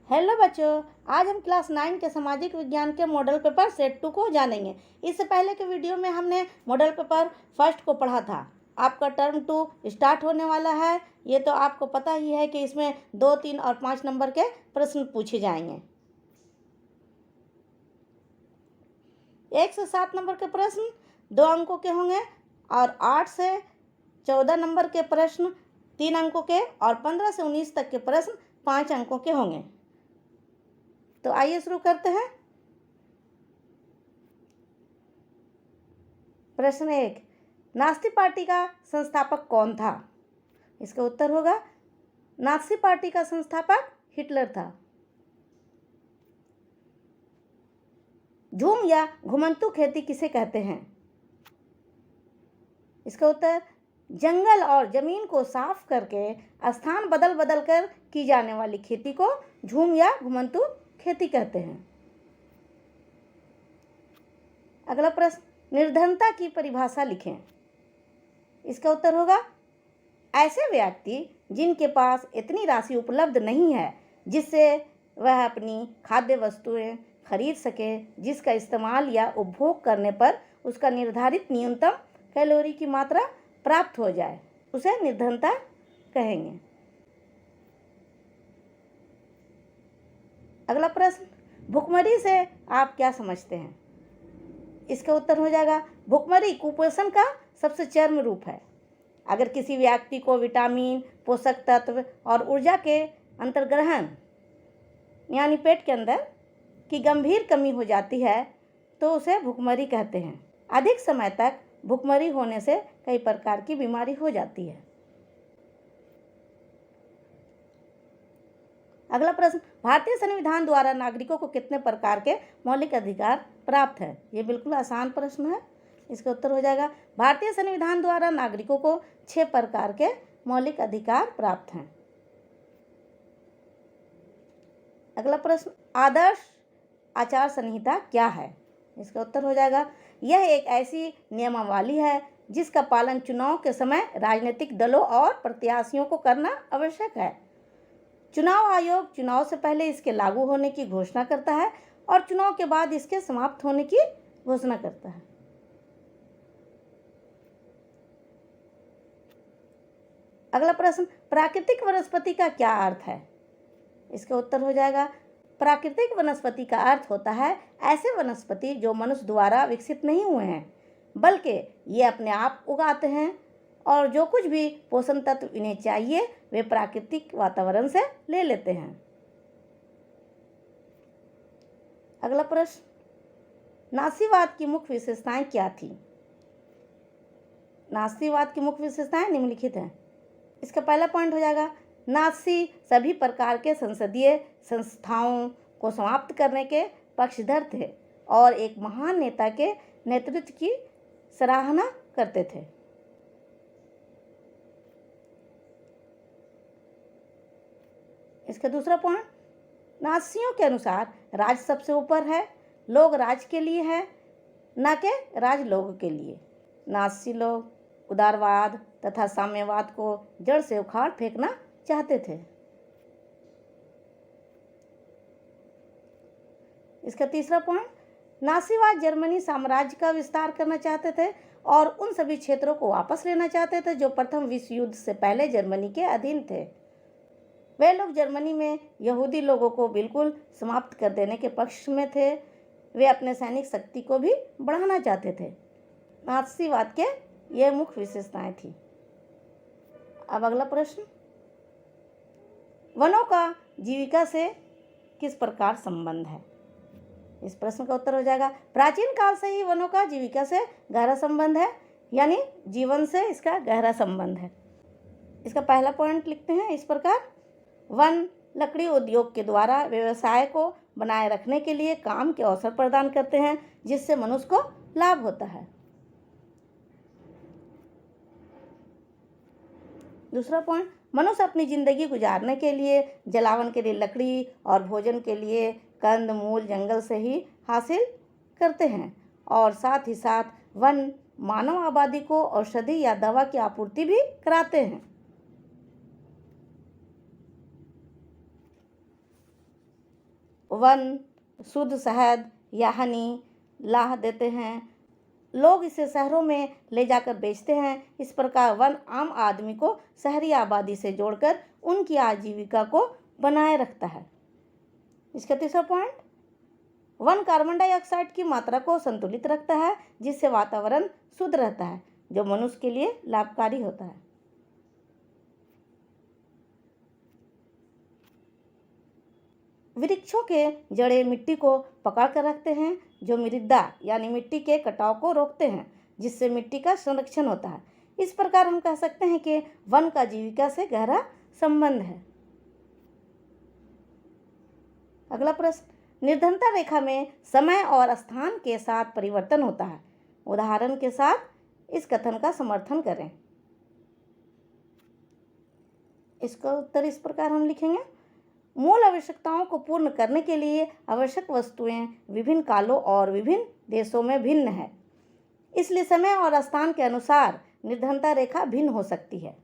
Hello बच्चों, आज हम क्लास 9 के सामाजिक विज्ञान के मॉडल पेपर सेट 2 को जानेंगे। इससे पहले के वीडियो में हमने मॉडल पेपर फर्स्ट को पढ़ा था। आपका टर्म 2 स्टार्ट होने वाला है। ये तो आपको पता ही है कि इसमें 2, 3 और 5 नंबर के प्रश्न पूछे जाएंगे। 1 से 7 नंबर के प्रश्न 2 अंकों के होंगे और 8 से 14 नंबर के प्रश्न 3 अंकों के और 15 से 19 तक के प्रश्न 5 अंकों के होंगे। तो आइए शुरू करते हैं। प्रश्न 1, नाज़ी पार्टी का संस्थापक कौन था? इसका उत्तर होगा नाज़ी पार्टी का संस्थापक हिटलर था। झूम या घुमंतू खेती किसे कहते हैं? इसका उत्तर जंगल और जमीन को साफ करके स्थान बदल बदल कर की जाने वाली खेती को झूम या घुमंतू खेती कहते हैं। अगला प्रश्न, निर्धनता की परिभाषा लिखें। इसका उत्तर होगा ऐसे व्यक्ति जिनके पास इतनी राशि उपलब्ध नहीं है जिससे वह अपनी खाद्य वस्तुएं खरीद सके, जिसका इस्तेमाल या उपभोग करने पर उसका निर्धारित न्यूनतम कैलोरी की मात्रा प्राप्त हो जाए, उसे निर्धनता कहेंगे। अगला प्रश्न, भुखमरी से आप क्या समझते हैं? इसका उत्तर हो जाएगा भुखमरी कुपोषण का सबसे चरम रूप है। अगर किसी व्यक्ति को विटामिन, पोषक तत्व और ऊर्जा के अंतर्ग्रहण यानी पेट के अंदर की गंभीर कमी हो जाती है तो उसे भुखमरी कहते हैं। अधिक समय तक भुखमरी होने से कई प्रकार की बीमारी हो जाती है। अगला प्रश्न, भारतीय संविधान द्वारा नागरिकों को कितने प्रकार के मौलिक अधिकार प्राप्त है? ये बिल्कुल आसान प्रश्न है। इसका उत्तर हो जाएगा भारतीय संविधान द्वारा नागरिकों को 6 प्रकार के मौलिक अधिकार प्राप्त हैं। अगला प्रश्न, आदर्श आचार संहिता क्या है? इसका उत्तर हो जाएगा यह एक ऐसी नियमावली है जिसका पालन चुनाव के समय राजनीतिक दलों और प्रत्याशियों को करना आवश्यक है। चुनाव आयोग चुनाव से पहले इसके लागू होने की घोषणा करता है और चुनाव के बाद इसके समाप्त होने की घोषणा करता है। अगला प्रश्न, प्राकृतिक वनस्पति का क्या अर्थ है? इसका उत्तर हो जाएगा प्राकृतिक वनस्पति का अर्थ होता है ऐसे वनस्पति जो मनुष्य द्वारा विकसित नहीं हुए हैं, बल्कि ये अपने आप उगाते हैं और जो कुछ भी पोषण तत्व इन्हें चाहिए वे प्राकृतिक वातावरण से ले लेते हैं। अगला प्रश्न, नास्तिवाद की मुख्य विशेषताएं क्या थी? नास्तिवाद की मुख्य विशेषताएं निम्नलिखित हैं। इसका पहला पॉइंट हो जाएगा नाज़ी सभी प्रकार के संसदीय संस्थाओं को समाप्त करने के पक्षधर थे और एक महान नेता के नेतृत्व की सराहना करते थे। इसका दूसरा पॉइंट, नाज़ियों के अनुसार राज सबसे ऊपर है, लोग राज के लिए है, न कि राज लोग के लिए। नाज़ी लोग उदारवाद तथा साम्यवाद को जड़ से उखाड़ फेंकना चाहते थे। इसका तीसरा पॉइंट, नाज़ीवाद जर्मनी साम्राज्य का विस्तार करना चाहते थे और उन सभी क्षेत्रों को वापस लेना चाहते थे जो प्रथम विश्व युद्ध से पहले जर्मनी के अधीन थे। वे लोग जर्मनी में यहूदी लोगों को बिल्कुल समाप्त कर देने के पक्ष में थे। वे अपने सैनिक शक्ति को भी बढ़ाना चाहते थे। नाज़ीवाद के ये मुख्य विशेषताएं थी। अब अगला प्रश्न, वनों का जीविका से किस प्रकार संबंध है? इस प्रश्न का उत्तर हो जाएगा प्राचीन काल से ही वनों का जीविका से गहरा संबंध है, यानी जीवन से इसका गहरा संबंध है। इसका पहला पॉइंट लिखते हैं इस प्रकार, वन लकड़ी उद्योग के द्वारा व्यवसाय को बनाए रखने के लिए काम के अवसर प्रदान करते हैं जिससे मनुष्य को लाभ होता है। दूसरा पॉइंट, मनुष्य अपनी जिंदगी गुजारने के लिए जलावन के लिए लकड़ी और भोजन के लिए कंद मूल जंगल से ही हासिल करते हैं और साथ ही साथ वन मानव आबादी को औषधि या दवा की आपूर्ति भी कराते हैं। वन शुद्ध शहद या हनी ला देते हैं। लोग इसे शहरों में ले जाकर बेचते हैं। इस प्रकार वन आम आदमी को शहरी आबादी से जोड़कर उनकी आजीविका को बनाए रखता है। इसका तीसरा पॉइंट, वन कार्बन डाइऑक्साइड की मात्रा को संतुलित रखता है, जिससे वातावरण शुद्ध रहता है, जो मनुष्य के लिए लाभकारी होता है। वृक्षों के जड़ें मिट्टी को पकड़ कर रखते हैं, जो मृदा यानी मिट्टी के कटाव को रोकते हैं, जिससे मिट्टी का संरक्षण होता है। इस प्रकार हम कह सकते हैं कि वन का जीविका से गहरा संबंध है। अगला प्रश्न, निर्धनता रेखा में समय और स्थान के साथ परिवर्तन होता है। उदाहरण के साथ इस कथन का समर्थन करें। इसका उत्तर इस प्रकार हम लिखेंगे, मूल आवश्यकताओं को पूर्ण करने के लिए आवश्यक वस्तुएं विभिन्न कालों और विभिन्न देशों में भिन्न है, इसलिए समय और स्थान के अनुसार निर्धनता रेखा भिन्न हो सकती है।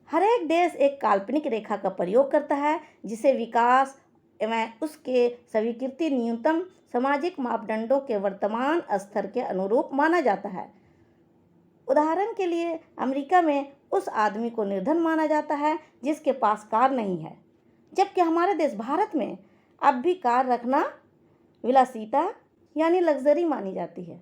हर एक देश एक काल्पनिक रेखा का प्रयोग करता है, जिसे विकास एवं उसके स्वीकृति न्यूनतम सामाजिक मापदंडों के वर्तमान स्तर के अनुरूप माना जाता है। उदाहरण के लिए अमेरिका में उस आदमी को निर्धन माना जाता है जिसके पास कार नहीं है, जबकि हमारे देश भारत में अब भी कार रखना विलासिता यानी लग्जरी मानी जाती है।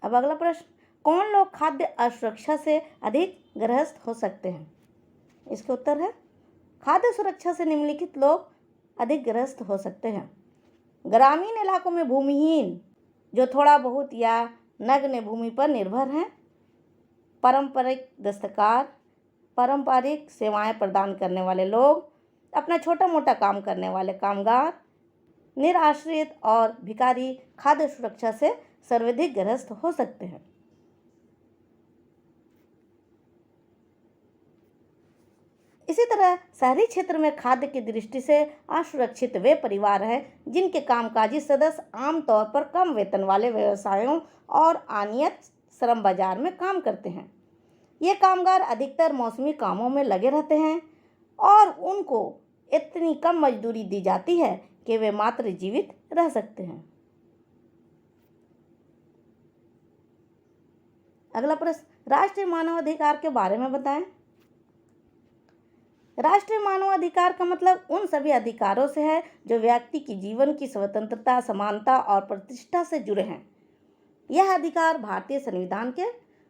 अब अगला प्रश्न, कौन लोग खाद्य असुरक्षा से अधिक ग्रस्त हो सकते हैं? इसका उत्तर है, खाद्य सुरक्षा से निम्नलिखित लोग अधिक ग्रस्त हो सकते हैं। ग्रामीण इलाकों में भूमिहीन, जो थोड़ा बहुत या नग्न भूमि पर निर्भर हैं, पारंपरिक दस्तकार, पारंपरिक सेवाएं प्रदान करने वाले लोग, अपना छोटा मोटा काम करने वाले कामगार, निराश्रित और भिखारी खाद्य सुरक्षा से सर्वाधिक ग्रस्त हो सकते हैं। इसी तरह शहरी क्षेत्र में खाद्य की दृष्टि से असुरक्षित वे परिवार हैं जिनके कामकाजी सदस्य आमतौर पर कम वेतन वाले व्यवसायों और अनियत श्रम बाजार में काम करते हैं। ये कामगार अधिकतर मौसमी कामों में लगे रहते हैं और उनको इतनी कम मजदूरी दी जाती है कि वे मात्र जीवित रह सकते हैं। अगला प्रश्न, राष्ट्रीय मानवाधिकार के बारे में बताएं। राष्ट्रीय मानवाधिकार का मतलब उन सभी अधिकारों से है जो व्यक्ति की जीवन की स्वतंत्रता, समानता और प्रतिष्ठा से जुड़े हैं। यह अधिकार भारतीय संविधान के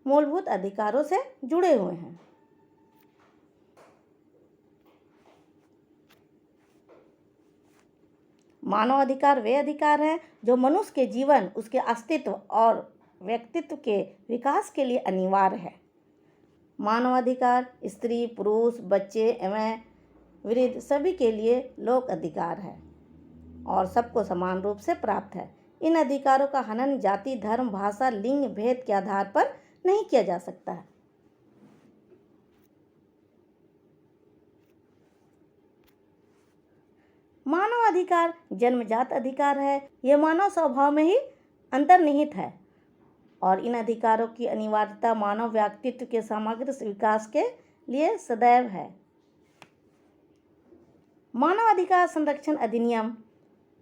मूलभूत अधिकारों से जुड़े हुए हैं। मानवाधिकार वे अधिकार हैं जो मनुष्य के जीवन, उसके अस्तित्व और व्यक्तित्व के विकास के लिए अनिवार्य है। मानवाधिकार स्त्री, पुरुष, बच्चे एवं वृद्ध सभी के लिए लोक अधिकार है और सबको समान रूप से प्राप्त है। इन अधिकारों का हनन जाति, धर्म, भाषा, लिंग भेद के आधार पर नहीं किया जा सकता है। मानव अधिकार जन्मजात अधिकार है। यह मानव स्वभाव में ही अंतर्निहित है और इन अधिकारों की अनिवार्यता मानव व्यक्तित्व के समग्र विकास के लिए सदैव है। मानव अधिकार संरक्षण अधिनियम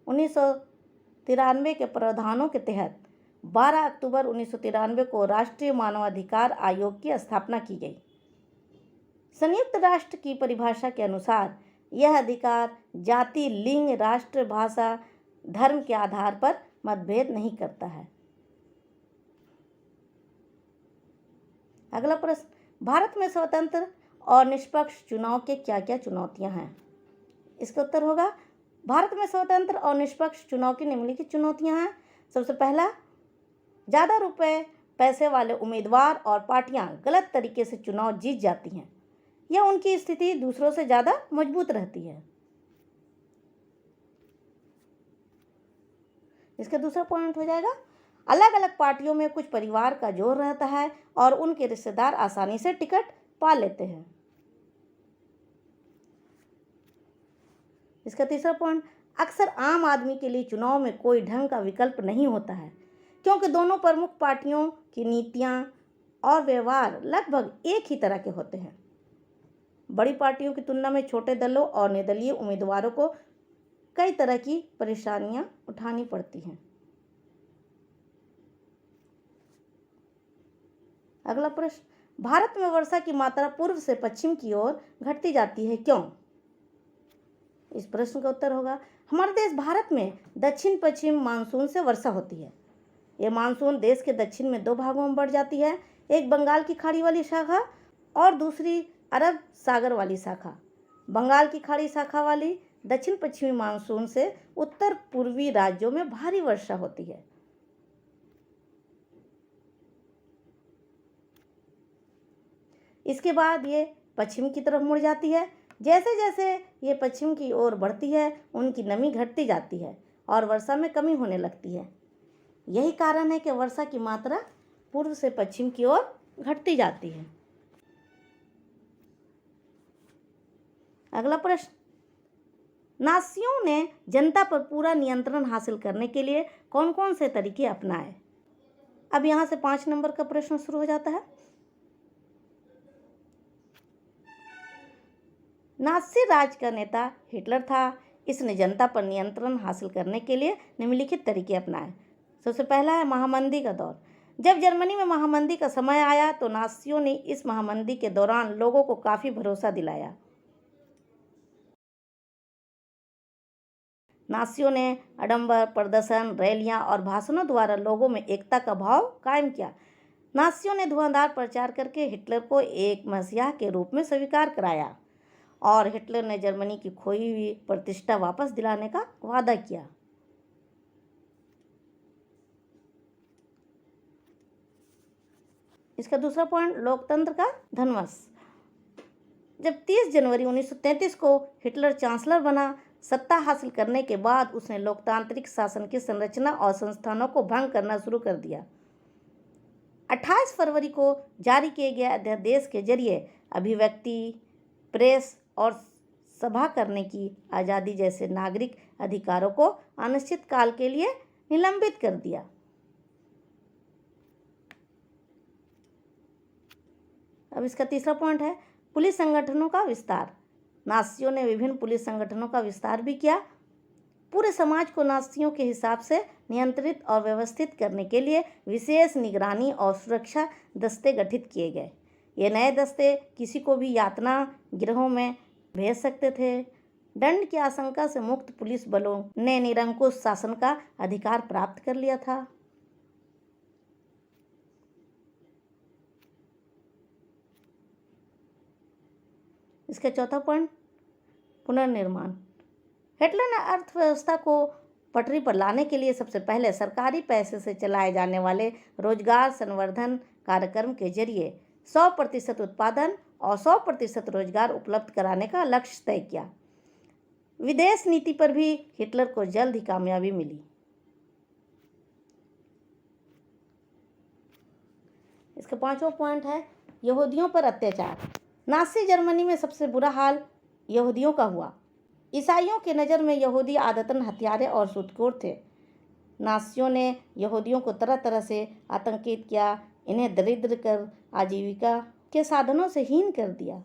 1993 के प्रावधानों के तहत 12 अक्टूबर 1993 को राष्ट्रीय मानवाधिकार आयोग की स्थापना की गई। संयुक्त राष्ट्र की परिभाषा के अनुसार यह अधिकार जाति, लिंग, राष्ट्र, भाषा, धर्म के आधार पर मतभेद नहीं करता है। अगला प्रश्न, भारत में स्वतंत्र और निष्पक्ष चुनाव के क्या क्या चुनौतियां हैं? इसका उत्तर होगा, भारत में स्वतंत्र और निष्पक्ष चुनाव की निम्नलिखित चुनौतियां हैं। सबसे पहला, ज़्यादा रुपए पैसे वाले उम्मीदवार और पार्टियां गलत तरीके से चुनाव जीत जाती हैं। यह उनकी स्थिति दूसरों से ज़्यादा मजबूत रहती है। इसका दूसरा पॉइंट हो जाएगा, अलग अलग पार्टियों में कुछ परिवार का जोर रहता है और उनके रिश्तेदार आसानी से टिकट पा लेते हैं। इसका तीसरा पॉइंट, अक्सर आम आदमी के लिए चुनाव में कोई ढंग का विकल्प नहीं होता है। क्योंकि दोनों प्रमुख पार्टियों की नीतियां और व्यवहार लगभग एक ही तरह के होते हैं। बड़ी पार्टियों की तुलना में छोटे दलों और निर्दलीय उम्मीदवारों को कई तरह की परेशानियां उठानी पड़ती हैं। अगला प्रश्न, भारत में वर्षा की मात्रा पूर्व से पश्चिम की ओर घटती जाती है, क्यों? इस प्रश्न का उत्तर होगा, हमारे देश भारत में दक्षिण पश्चिम मानसून से वर्षा होती है। यह मानसून देश के दक्षिण में दो भागों में बढ़ जाती है, एक बंगाल की खाड़ी वाली शाखा और दूसरी अरब सागर वाली शाखा। बंगाल की खाड़ी शाखा वाली दक्षिण पश्चिमी मानसून से उत्तर पूर्वी राज्यों में भारी वर्षा होती है। इसके बाद ये पश्चिम की तरफ मुड़ जाती है। जैसे जैसे ये पश्चिम की ओर बढ़ती है, उनकी नमी घटती जाती है और वर्षा में कमी होने लगती है। यही कारण है कि वर्षा की मात्रा पूर्व से पश्चिम की ओर घटती जाती है। अगला प्रश्न, नासियों ने जनता पर पूरा नियंत्रण हासिल करने के लिए कौन कौन से तरीके अपनाए? अब यहाँ से 5 नंबर का प्रश्न शुरू हो जाता है। नाज़ी राज का नेता हिटलर था। इसने जनता पर नियंत्रण हासिल करने के लिए निम्नलिखित तरीके अपनाए। सबसे पहला है महामंदी का दौर। जब जर्मनी में महामंदी का समय आया तो नाज़ियों ने इस महामंदी के दौरान लोगों को काफ़ी भरोसा दिलाया। नाज़ियों ने आडंबर, प्रदर्शन, रैलियां और भाषणों द्वारा लोगों में एकता का भाव कायम किया। नाज़ियों ने धुआंधार प्रचार करके हिटलर को एक मसीहा के रूप में स्वीकार कराया और हिटलर ने जर्मनी की खोई हुई प्रतिष्ठा वापस दिलाने का वादा किया। इसका दूसरा पॉइंट, लोकतंत्र का ध्वंस। जब 30 जनवरी 1933 को हिटलर चांसलर बना, सत्ता हासिल करने के बाद उसने लोकतांत्रिक शासन की संरचना और संस्थानों को भंग करना शुरू कर दिया। 28 फरवरी को जारी किए गए अध्यादेश के जरिए अभिव्यक्ति, प्रेस और सभा करने की आज़ादी जैसे नागरिक अधिकारों को अनिश्चित काल के लिए निलंबित कर दिया। अब इसका तीसरा पॉइंट है पुलिस संगठनों का विस्तार। नाज़ियों ने विभिन्न पुलिस संगठनों का विस्तार भी किया। पूरे समाज को नाज़ियों के हिसाब से नियंत्रित और व्यवस्थित करने के लिए विशेष निगरानी और सुरक्षा दस्ते गठित किए गए। ये नए दस्ते किसी को भी यातना गिरोहों में भेज सकते थे। दंड की आशंका से मुक्त पुलिस बलों ने निरंकुश शासन का अधिकार प्राप्त कर लिया था। इसका चौथा पॉइंट, पुनर्निर्माण। हिटलर ने अर्थव्यवस्था को पटरी पर लाने के लिए सबसे पहले सरकारी पैसे से चलाए जाने वाले रोजगार संवर्धन कार्यक्रम के जरिए 100% उत्पादन और 100% रोजगार उपलब्ध कराने का लक्ष्य तय किया। विदेश नीति पर भी हिटलर को जल्द ही कामयाबी मिली। इसका पांचवा पॉइंट है यहूदियों पर अत्याचार। नाज़ी जर्मनी में सबसे बुरा हाल यहूदियों का हुआ। ईसाइयों की नज़र में यहूदी आदतन हत्यारे और सूदखोर थे। नाज़ियों ने यहूदियों को तरह तरह से आतंकित किया, इन्हें दरिद्र कर आजीविका के साधनों से हीन कर दिया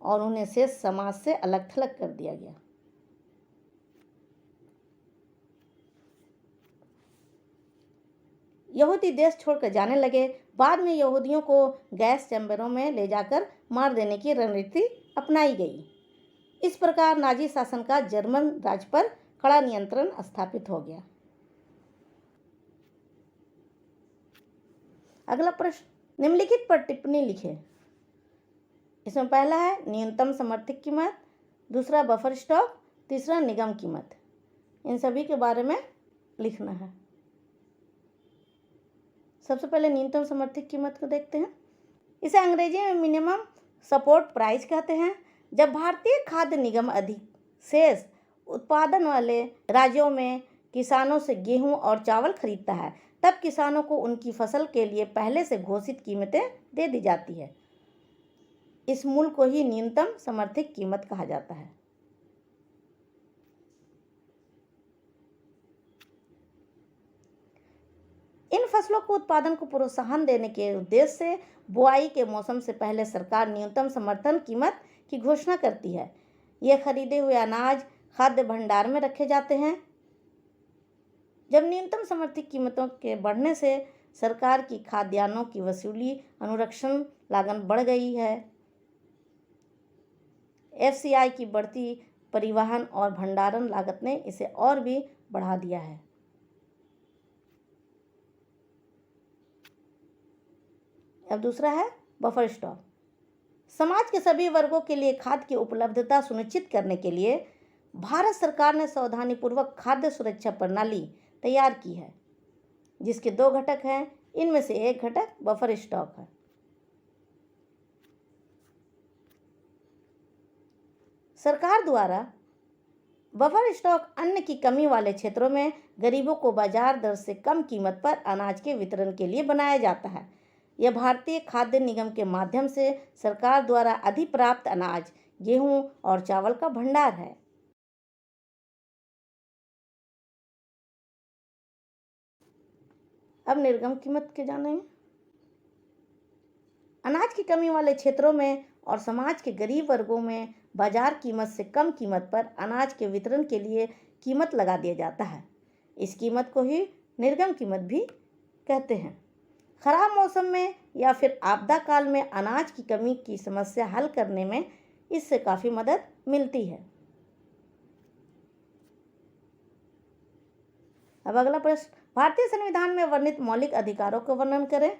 और उन्हें शेष समाज से अलग थलग कर दिया गया। यहूदी देश छोड़कर जाने लगे। बाद में यहूदियों को गैस चैम्बरों में ले जाकर मार देने की रणनीति अपनाई गई। इस प्रकार नाजी शासन का जर्मन राज्य पर कड़ा नियंत्रण स्थापित हो गया। अगला प्रश्न, निम्नलिखित पर टिप्पणी लिखें। इसमें पहला है न्यूनतम समर्थित कीमत, दूसरा बफर स्टॉक, तीसरा निगम कीमत। इन सभी के बारे में लिखना है। सबसे पहले न्यूनतम समर्थित कीमत को देखते हैं। इसे अंग्रेजी में मिनिमम सपोर्ट प्राइस कहते हैं। जब भारतीय खाद्य निगम अधिक शेष उत्पादन वाले राज्यों में किसानों से गेहूं और चावल खरीदता है, तब किसानों को उनकी फसल के लिए पहले से घोषित कीमतें दे दी जाती है। इस मूल्य को ही न्यूनतम समर्थित कीमत कहा जाता है। इन फसलों को उत्पादन को प्रोत्साहन देने के उद्देश्य से बुआई के मौसम से पहले सरकार न्यूनतम समर्थन कीमत की घोषणा करती है। यह खरीदे हुए अनाज खाद्य भंडार में रखे जाते हैं। जब न्यूनतम समर्थित कीमतों के बढ़ने से सरकार की खाद्यान्नों की वसूली अनुरक्षण लागत बढ़ गई है। एफसीआई की बढ़ती परिवहन और भंडारण लागत ने इसे और भी बढ़ा दिया है। अब दूसरा है बफर स्टॉक। समाज के सभी वर्गों के लिए खाद्य की उपलब्धता सुनिश्चित करने के लिए भारत सरकार ने सावधानीपूर्वक खाद्य सुरक्षा प्रणाली तैयार की है, जिसके 2 घटक हैं। इनमें से एक घटक बफर स्टॉक है। सरकार द्वारा बफर स्टॉक अन्न की कमी वाले क्षेत्रों में गरीबों को बाजार दर से कम कीमत पर अनाज के वितरण के लिए बनाया जाता है। यह भारतीय खाद्य निगम के माध्यम से सरकार द्वारा अधिप्राप्त अनाज, गेहूं और चावल का भंडार है। अब निर्गम कीमत के जानेंगे। अनाज की कमी वाले क्षेत्रों में और समाज के गरीब वर्गों में बाजार कीमत से कम कीमत पर अनाज के वितरण के लिए कीमत लगा दिया जाता है। इस कीमत को ही निर्गम कीमत भी कहते हैं। खराब मौसम में या फिर आपदा काल में अनाज की कमी की समस्या हल करने में इससे काफ़ी मदद मिलती है। अब अगला प्रश्न, भारतीय संविधान में वर्णित मौलिक अधिकारों का वर्णन करें।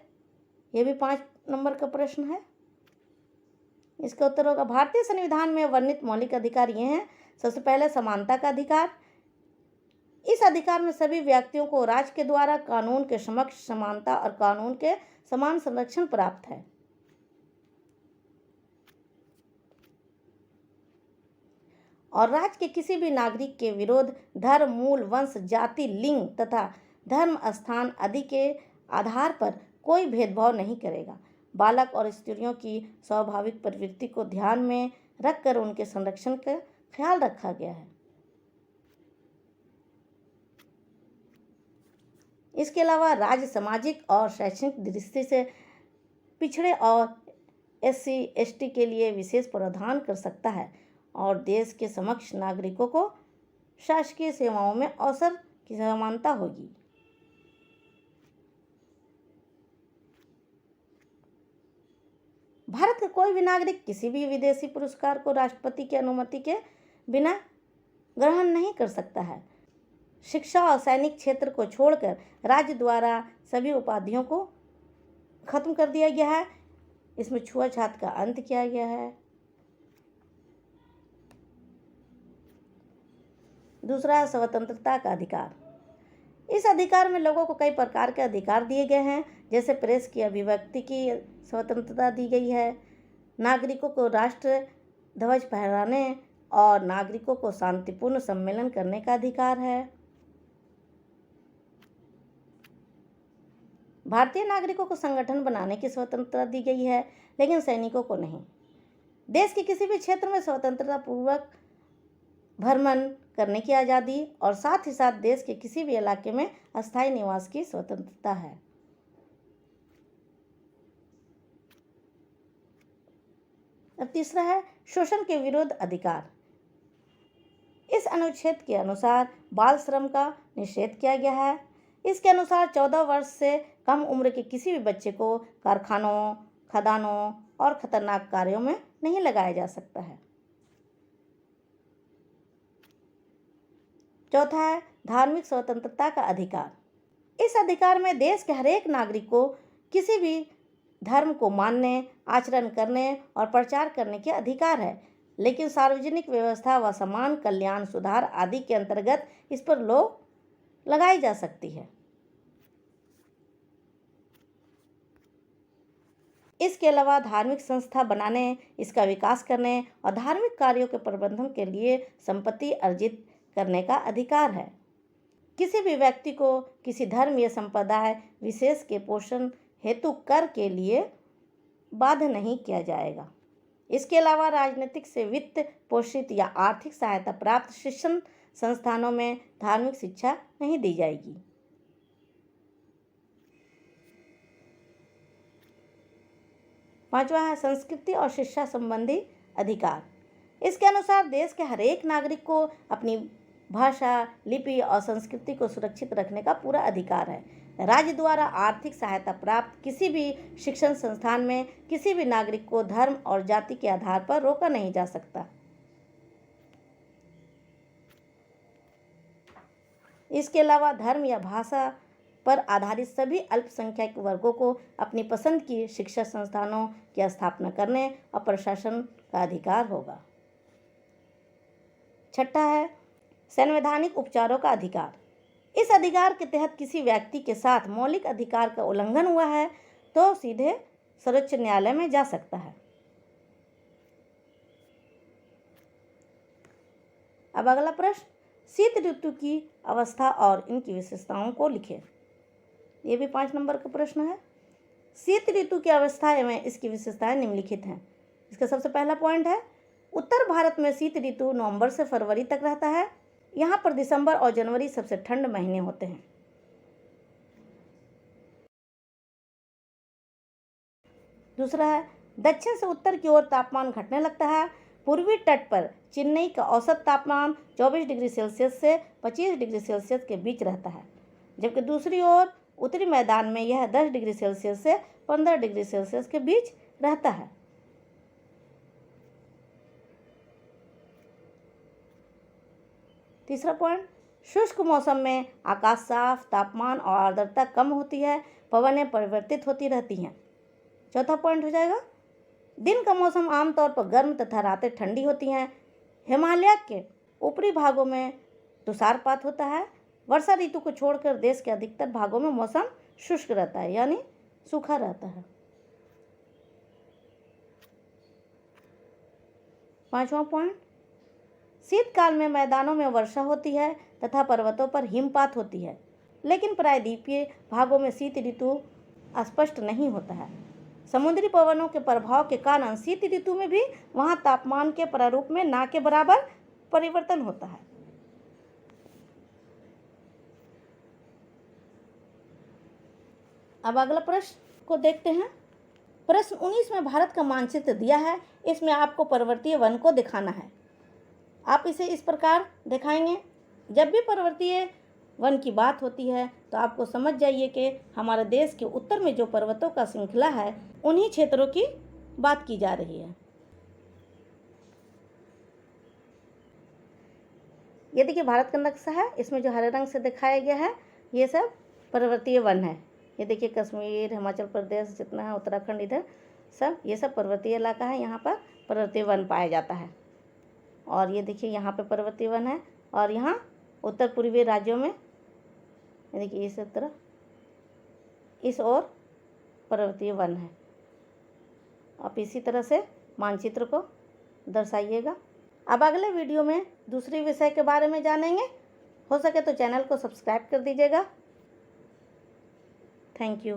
यह भी 5 नंबर का प्रश्न है। इसका उत्तर होगा, भारतीय संविधान में वर्णित मौलिक अधिकार ये हैं। सबसे पहले समानता का अधिकार। इस अधिकार में सभी व्यक्तियों को राज्य के द्वारा कानून के समक्ष समानता और कानून के समान संरक्षण प्राप्त है। और राज्य के किसी भी नागरिक के विरुद्ध धर्म, मूल, वंश, जाति, लिंग तथा धर्म स्थान आदि के आधार पर कोई भेदभाव नहीं करेगा। बालक और स्त्रियों की स्वाभाविक प्रवृत्ति को ध्यान में रखकर उनके संरक्षण का ख्याल रखा गया है। इसके अलावा राज्य सामाजिक और शैक्षणिक दृष्टि से पिछड़े और एससी एसटी के लिए विशेष प्रावधान कर सकता है और देश के समक्ष नागरिकों को शासकीय सेवाओं में अवसर की समानता होगी। भारत का कोई भी नागरिक किसी भी विदेशी पुरस्कार को राष्ट्रपति की अनुमति के बिना ग्रहण नहीं कर सकता है। शिक्षा और सैनिक क्षेत्र को छोड़कर राज्य द्वारा सभी उपाधियों को खत्म कर दिया गया है। इसमें छुआछूत का अंत किया गया है। दूसरा है स्वतंत्रता का अधिकार। इस अधिकार में लोगों को कई प्रकार के अधिकार दिए गए हैं, जैसे प्रेस की अभिव्यक्ति की स्वतंत्रता दी गई है, नागरिकों को राष्ट्र ध्वज फहराने और नागरिकों को शांतिपूर्ण सम्मेलन करने का अधिकार है। भारतीय नागरिकों को संगठन बनाने की स्वतंत्रता दी गई है, लेकिन सैनिकों को नहीं। देश के किसी भी क्षेत्र में स्वतंत्रता पूर्वक भ्रमण करने की आज़ादी और साथ ही साथ देश के किसी भी इलाके में अस्थायी निवास की स्वतंत्रता है। अब तीसरा है शोषण के विरुद्ध अधिकार। इस अनुच्छेद के अनुसार बाल श्रम का निषेध किया गया है। इसके अनुसार 14 वर्ष से कम उम्र के किसी भी बच्चे को कारखानों, खदानों और खतरनाक कार्यों में नहीं लगाया जा सकता है। चौथा है धार्मिक स्वतंत्रता का अधिकार। इस अधिकार में देश के हरेक नागरिक को किसी भी धर्म को मानने, आचरण करने और प्रचार करने के अधिकार है, लेकिन सार्वजनिक व्यवस्था व समान कल्याण, सुधार आदि के अंतर्गत इस पर रोक लगाई जा सकती है। इसके अलावा धार्मिक संस्था बनाने, इसका विकास करने और धार्मिक कार्यों के प्रबंधन के लिए संपत्ति अर्जित करने का अधिकार है। किसी भी व्यक्ति को किसी धर्म या संप्रदाय विशेष के पोषण हेतु कर के लिए बाध्य नहीं किया जाएगा। इसके अलावा राजनीतिक से वित्त पोषित या आर्थिक सहायता प्राप्त शिक्षण संस्थानों में धार्मिक शिक्षा नहीं दी जाएगी। 5वां है संस्कृति और शिक्षा संबंधी अधिकार। इसके अनुसार देश के हर एक नागरिक को अपनी भाषा, लिपि और संस्कृति को सुरक्षित रखने का पूरा अधिकार है। राज्य द्वारा आर्थिक सहायता प्राप्त किसी भी शिक्षण संस्थान में किसी भी नागरिक को धर्म और जाति के आधार पर रोका नहीं जा सकता। इसके अलावा धर्म या भाषा पर आधारित सभी अल्पसंख्यक वर्गों को अपनी पसंद की शिक्षा संस्थानों की स्थापना करने और प्रशासन का अधिकार होगा। 6 है संवैधानिक उपचारों का अधिकार। इस अधिकार के तहत किसी व्यक्ति के साथ मौलिक अधिकार का उल्लंघन हुआ है तो सीधे सर्वोच्च न्यायालय में जा सकता है। अब अगला प्रश्न, शीत ऋतु की अवस्था और इनकी विशेषताओं को लिखें। ये भी 5 नंबर का प्रश्न है। शीत ऋतु की अवस्था में इसकी विशेषताएं निम्नलिखित हैं। इसका सबसे पहला पॉइंट है, उत्तर भारत में शीत ऋतु नवंबर से फरवरी तक रहता है। यहाँ पर दिसंबर और जनवरी सबसे ठंड महीने होते हैं। दूसरा है, दक्षिण से उत्तर की ओर तापमान घटने लगता है। पूर्वी तट पर चेन्नई का औसत तापमान 24 डिग्री सेल्सियस से 25 डिग्री सेल्सियस के बीच रहता है, जबकि दूसरी ओर उत्तरी मैदान में यह 10 डिग्री सेल्सियस से 15 डिग्री सेल्सियस के बीच रहता है। तीसरा पॉइंट, शुष्क मौसम में आकाश साफ, तापमान और आर्द्रता कम होती है, पवनें परिवर्तित होती रहती हैं। चौथा पॉइंट हो जाएगा, दिन का मौसम आमतौर पर गर्म तथा रातें ठंडी होती हैं। हिमालय के ऊपरी भागों में तुषारपात होता है। वर्षा ऋतु को छोड़कर देश के अधिकतर भागों में मौसम शुष्क रहता है, यानी सूखा रहता है। 5वां पॉइंट, शीतकाल में मैदानों में वर्षा होती है तथा पर्वतों पर हिमपात होती है, लेकिन प्रायद्वीपीय भागों में शीत ऋतु स्पष्ट नहीं होता है। समुद्री पवनों के प्रभाव के कारण शीत ऋतु में भी वहां तापमान के प्रारूप में ना के बराबर परिवर्तन होता है। अब अगला प्रश्न को देखते हैं। प्रश्न 19 में भारत का मानचित्र दिया है। इसमें आपको पर्वतीय वन को दिखाना है। आप इसे इस प्रकार दिखाएंगे। जब भी पर्वतीय वन की बात होती है तो आपको समझ जाइए कि हमारे देश के उत्तर में जो पर्वतों का श्रृंखला है उन्हीं क्षेत्रों की बात की जा रही है। ये देखिए भारत का नक्शा है। इसमें जो हरे रंग से दिखाया गया है ये सब पर्वतीय वन है। ये देखिए कश्मीर, हिमाचल प्रदेश जितना है, उत्तराखंड, इधर सब ये सब पर्वतीय इलाका है। यहाँ पर पर्वतीय वन पाया जाता है। और ये देखिए यहाँ पे पर्वतीय वन है और यहाँ उत्तर पूर्वी राज्यों में देखिए इस तरह इस ओर पर्वतीय वन है। आप इसी तरह से मानचित्र को दर्शाइएगा। अब अगले वीडियो में दूसरे विषय के बारे में जानेंगे। हो सके तो चैनल को सब्सक्राइब कर दीजिएगा। Thank you.